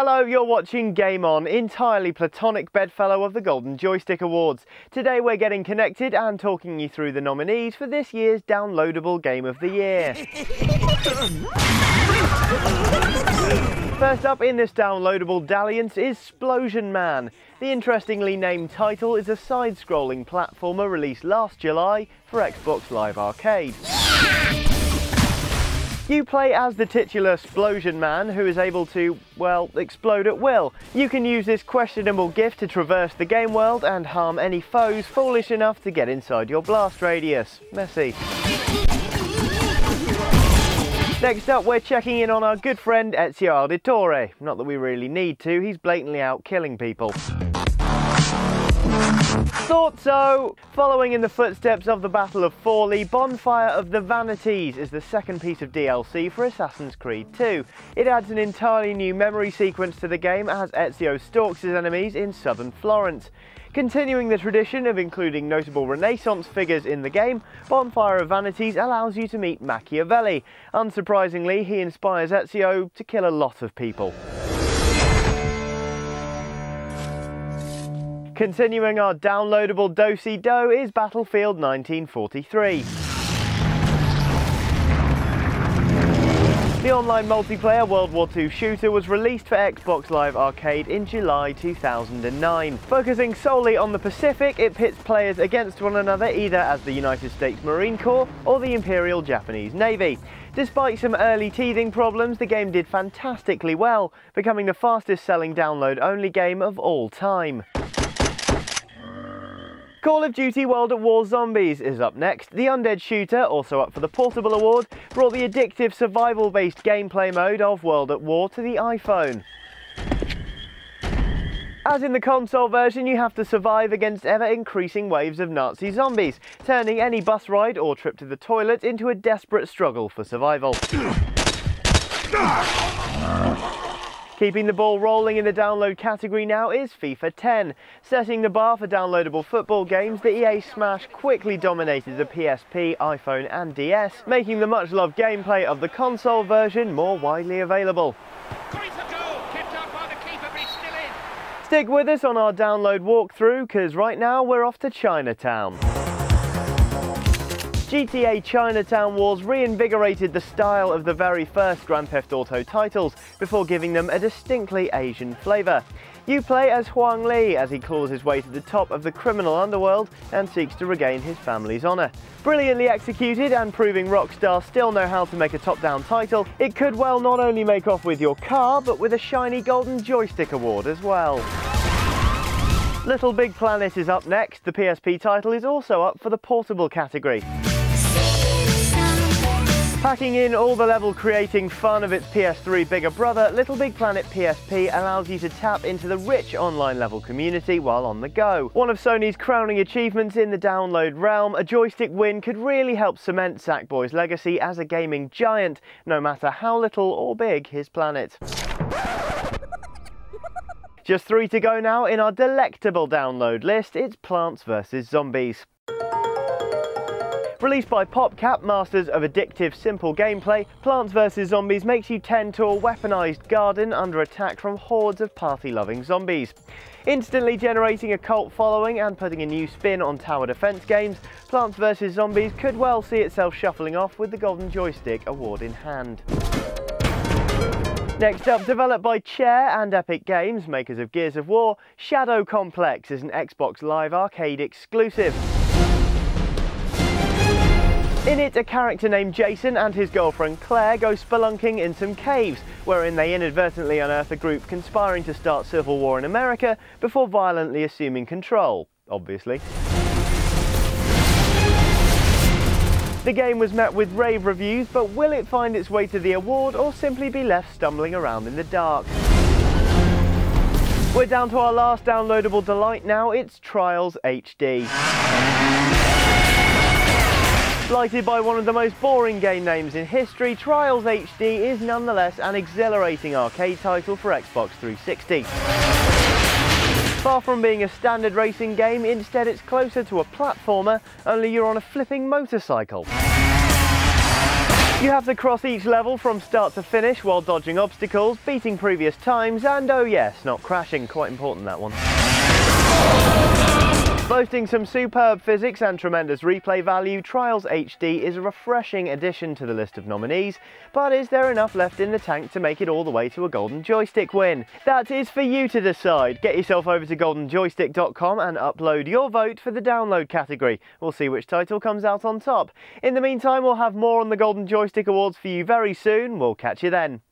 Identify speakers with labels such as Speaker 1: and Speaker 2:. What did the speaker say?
Speaker 1: Hello, you're watching Game On, entirely platonic bedfellow of the Golden Joystick Awards. Today we're getting connected and talking you through the nominees for this year's downloadable Game of the Year. First up in this downloadable dalliance is Splosion Man. The interestingly named title is a side-scrolling platformer released last July for Xbox Live Arcade. You play as the titular Splosion Man, who is able to, well, explode at will. You can use this questionable gift to traverse the game world and harm any foes foolish enough to get inside your blast radius. Messy. Next up, we're checking in on our good friend Ezio Auditore. Not that we really need to, he's blatantly out killing people. Thought so! Following in the footsteps of the Battle of Forlì, Bonfire of the Vanities is the second piece of DLC for Assassin's Creed 2. It adds an entirely new memory sequence to the game as Ezio stalks his enemies in southern Florence. Continuing the tradition of including notable Renaissance figures in the game, Bonfire of Vanities allows you to meet Machiavelli. Unsurprisingly, he inspires Ezio to kill a lot of people. Continuing our downloadable do-si-do is Battlefield 1943. The online multiplayer World War II shooter was released for Xbox Live Arcade in July 2009. Focusing solely on the Pacific, it pits players against one another either as the United States Marine Corps or the Imperial Japanese Navy. Despite some early teething problems, the game did fantastically well, becoming the fastest selling download-only game of all time. Call of Duty World at War Zombies is up next. The undead shooter, also up for the Portable Award, brought the addictive survival-based gameplay mode of World at War to the iPhone. As in the console version, you have to survive against ever-increasing waves of Nazi zombies, turning any bus ride or trip to the toilet into a desperate struggle for survival. Keeping the ball rolling in the download category now is FIFA 10. Setting the bar for downloadable football games, the EA Smash quickly dominated the PSP, iPhone and DS, making the much-loved gameplay of the console version more widely available. Stick with us on our download walkthrough, because right now we're off to Chinatown. GTA Chinatown Wars reinvigorated the style of the very first Grand Theft Auto titles before giving them a distinctly Asian flavour. You play as Huang Li as he claws his way to the top of the criminal underworld and seeks to regain his family's honour. Brilliantly executed and proving Rockstar still know how to make a top-down title, it could well not only make off with your car, but with a shiny Golden Joystick Award as well. Little Big Planet is up next. The PSP title is also up for the portable category. Packing in all the level-creating fun of its PS3 bigger brother, Little Big Planet PSP allows you to tap into the rich online level community while on the go. One of Sony's crowning achievements in the download realm, a joystick win could really help cement Sackboy's legacy as a gaming giant, no matter how little or big his planet. Just 3 to go now in our delectable download list, it's Plants vs Zombies. Released by PopCap, masters of addictive, simple gameplay, Plants vs Zombies makes you tend to a weaponised garden under attack from hordes of party-loving zombies. Instantly generating a cult following and putting a new spin on tower defence games, Plants vs Zombies could well see itself shuffling off with the Golden Joystick Award in hand. Next up, developed by Chair and Epic Games, makers of Gears of War, Shadow Complex is an Xbox Live Arcade exclusive. In it, a character named Jason and his girlfriend Claire go spelunking in some caves, wherein they inadvertently unearth a group conspiring to start civil war in America before violently assuming control, obviously. The game was met with rave reviews, but will it find its way to the award or simply be left stumbling around in the dark? We're down to our last downloadable delight now, it's Trials HD. Blighted by one of the most boring game names in history, Trials HD is nonetheless an exhilarating arcade title for Xbox 360. Far from being a standard racing game, instead it's closer to a platformer, only you're on a flipping motorcycle. You have to cross each level from start to finish while dodging obstacles, beating previous times, and oh yes, not crashing, quite important that one. Boasting some superb physics and tremendous replay value, Trials HD is a refreshing addition to the list of nominees, but is there enough left in the tank to make it all the way to a Golden Joystick win? That is for you to decide. Get yourself over to goldenjoystick.com and upload your vote for the download category. We'll see which title comes out on top. In the meantime, we'll have more on the Golden Joystick Awards for you very soon. We'll catch you then.